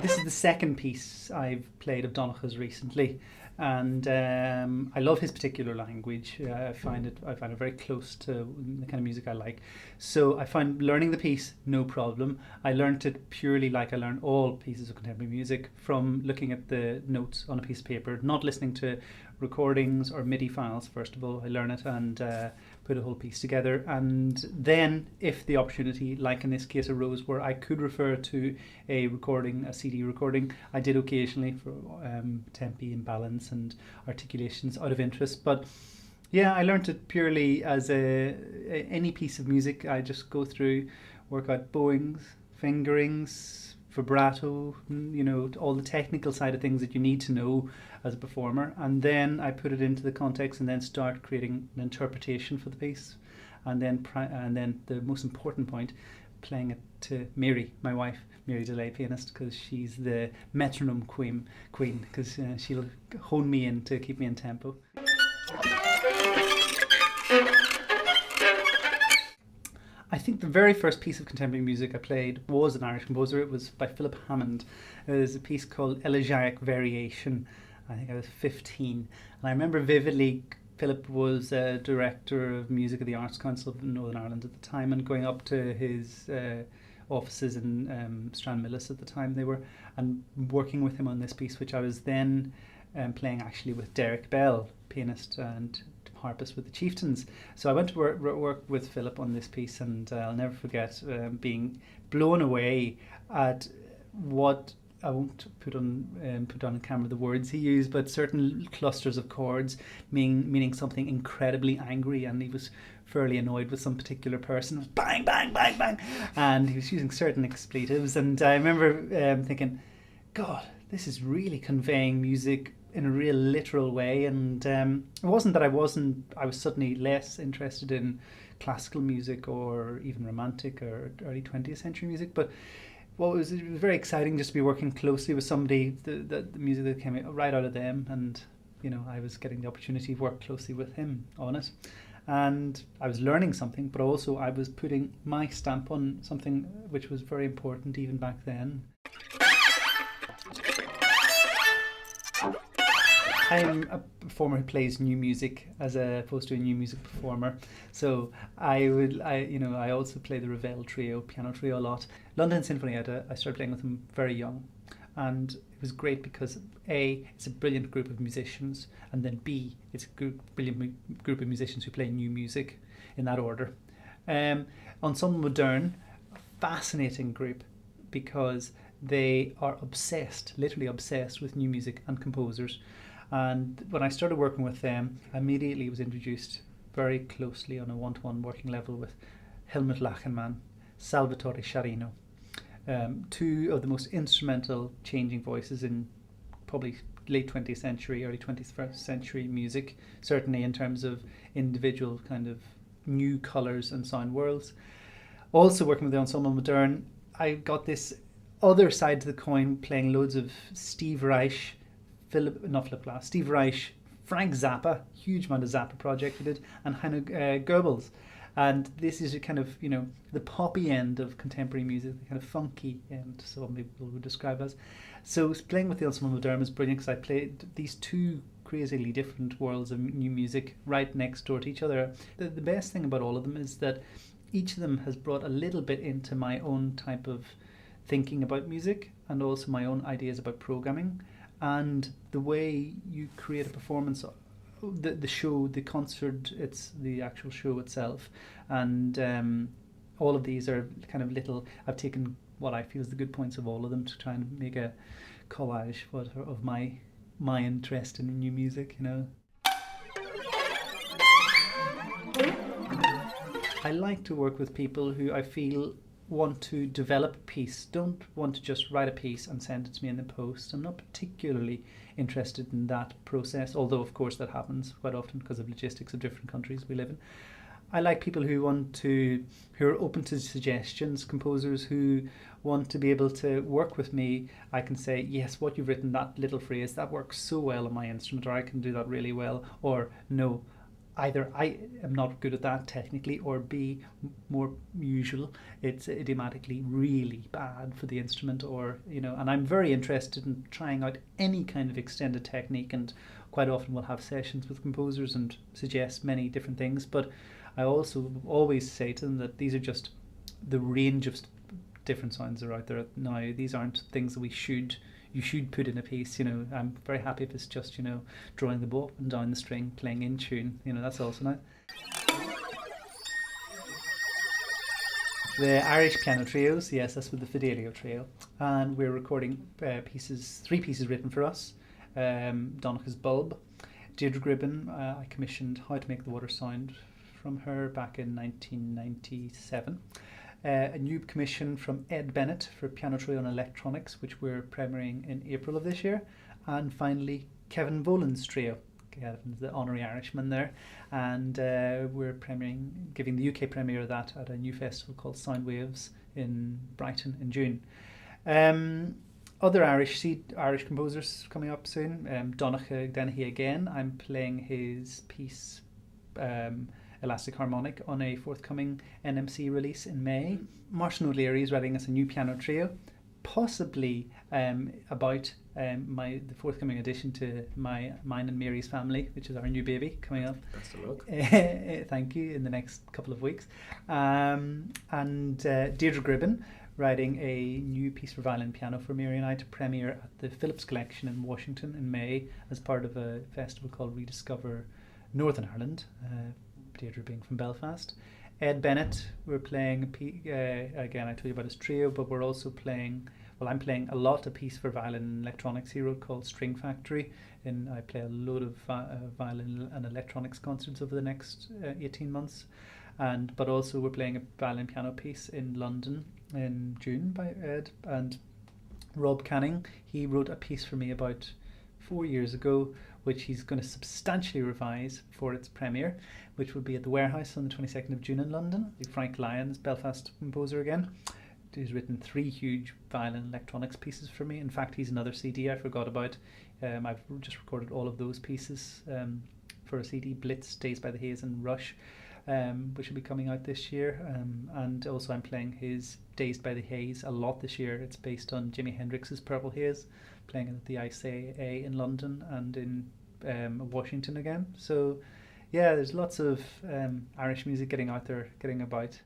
This is the second piece I've played of Donnacha's recently, and I love his particular language. I find it very close to the kind of music I like. So I find learning the piece no problem. I learned it purely like I learn all pieces of contemporary music from looking at the notes on a piece of paper, not listening to recordings or MIDI files. First of all, I learn it and put a whole piece together, and then if the opportunity, like in this case, arose where I could refer to a recording, a CD recording, I did occasionally for tempi and balance and articulations out of interest. But yeah, I learned it purely as any piece of music. I just go through, work out bowings, fingerings, vibrato, all the technical side of things that you need to know as a performer, and then I put it into the context and then start creating an interpretation for the piece, and then the most important point, playing it to Mary, my wife, Mary Delay, pianist, because she's the metronome queen, because she'll hone me in to keep me in tempo. I think the very first piece of contemporary music I played was an Irish composer. It was by Philip Hammond. It was a piece called Elegiac Variation. I think I was 15. And I remember vividly Philip was director of music at the Arts Council of Northern Ireland at the time, and going up to his offices in Stranmillis at the time they were, and working with him on this piece, which I was then playing actually with Derek Bell, pianist and harpist with the Chieftains. So I went to work with Philip on this piece, and I'll never forget being blown away at what, I won't put on camera the words he used, but certain clusters of chords meaning something incredibly angry, and he was fairly annoyed with some particular person. It was bang, bang, bang, bang, and he was using certain expletives. And I remember thinking, God, this is really conveying music in a real literal way. And it wasn't that I was suddenly less interested in classical music or even romantic or early 20th century music, but it was very exciting just to be working closely with somebody, the music that came right out of them, and I was getting the opportunity to work closely with him on it, and I was learning something, but also I was putting my stamp on something which was very important even back then. I'm a performer who plays new music as opposed to a new music performer. So I also play the Ravel trio, piano trio a lot. London Symphony, I started playing with them very young, and it was great because A, it's a brilliant group of musicians, and then B, it's a brilliant group of musicians who play new music in that order. Ensemble Moderne, fascinating group because they are obsessed, literally obsessed with new music and composers. And when I started working with them, I immediately was introduced very closely on a one-to-one working level with Helmut Lachenmann, Salvatore Sciarrino, two of the most instrumental changing voices in probably late 20th century, early 21st century music, certainly in terms of individual kind of new colours and sound worlds. Also working with the Ensemble Moderne, I got this other side to the coin, playing loads of Steve Reich, Steve Reich, Frank Zappa, huge amount of Zappa project we did, and Heino Goebbels. And this is a kind of, the poppy end of contemporary music, the kind of funky end, some people would describe as. So playing with the Ensemble Moderne was brilliant because I played these two crazily different worlds of new music right next door to each other. The best thing about all of them is that each of them has brought a little bit into my own type of thinking about music, and also my own ideas about programming, and the way you create a performance, the show, the concert, it's the actual show itself. And all of these are kind of little, I've taken what I feel is the good points of all of them to try and make a collage of my interest in new music. I like to work with people who I feel want to develop a piece, don't want to just write a piece and send it to me in the post. I'm not particularly interested in that process, although of course that happens quite often because of logistics of different countries we live in. I like people who are open to suggestions, composers who want to be able to work with me. I can say, yes, what you've written, that little phrase, that works so well on my instrument, or I can do that really well, or no, either I am not good at that technically, or B, more usual, it's idiomatically really bad for the instrument, or and I'm very interested in trying out any kind of extended technique, and quite often we'll have sessions with composers and suggest many different things, but I also always say to them that these are just the range of different sounds that are out there now. These aren't things that you should put in a piece. I'm very happy if it's just drawing the bow up and down the string, playing in tune. That's also nice. The Irish piano trios, yes, that's with the Fidelio trio, and we're recording three pieces written for us. Donnacha's Bulb, Deirdre Gribben. I commissioned How to Make the Water Sound from her back in 1997. A new commission from Ed Bennett for piano trio and electronics, which we're premiering in April of this year. And finally, Kevin Volan's trio. Kevin's the honorary Irishman there. And we're giving the UK premiere of that at a new festival called Sound Waves in Brighton in June. Other Irish composers coming up soon. Donnacha Dennehy again. I'm playing his piece Elastic Harmonic on a forthcoming NMC release in May. Martin O'Leary is writing us a new piano trio, possibly about the forthcoming addition to mine and Mary's family, which is our new baby coming up. Best of luck. Thank you, in the next couple of weeks. And Deirdre Gribben writing a new piece for violin and piano for Mary and I to premiere at the Phillips Collection in Washington in May as part of a festival called Rediscover Northern Ireland. Deirdre being from Belfast. Ed Bennett, we're playing again, I told you about his trio, but we're also playing, I'm playing a piece for violin and electronics he wrote called String Factory, and I play a load of violin and electronics concerts over the next 18 months. But also we're playing a violin piano piece in London in June by Ed. And Rob Canning, he wrote a piece for me about 4 years ago, which he's going to substantially revise for its premiere, which will be at the Warehouse on the 22nd of June in London. Frank Lyons, Belfast composer again, who's written 3 huge violin electronics pieces for me. In fact, he's another CD I forgot about. I've just recorded all of those pieces for a CD, Blitz, Days by the Haze and Rush, which will be coming out this year. And also I'm playing his Dazed by the Haze a lot this year. It's based on Jimi Hendrix's Purple Haze, playing at the ICA in London and in Washington again. So yeah, there's lots of Irish music getting out there, getting about.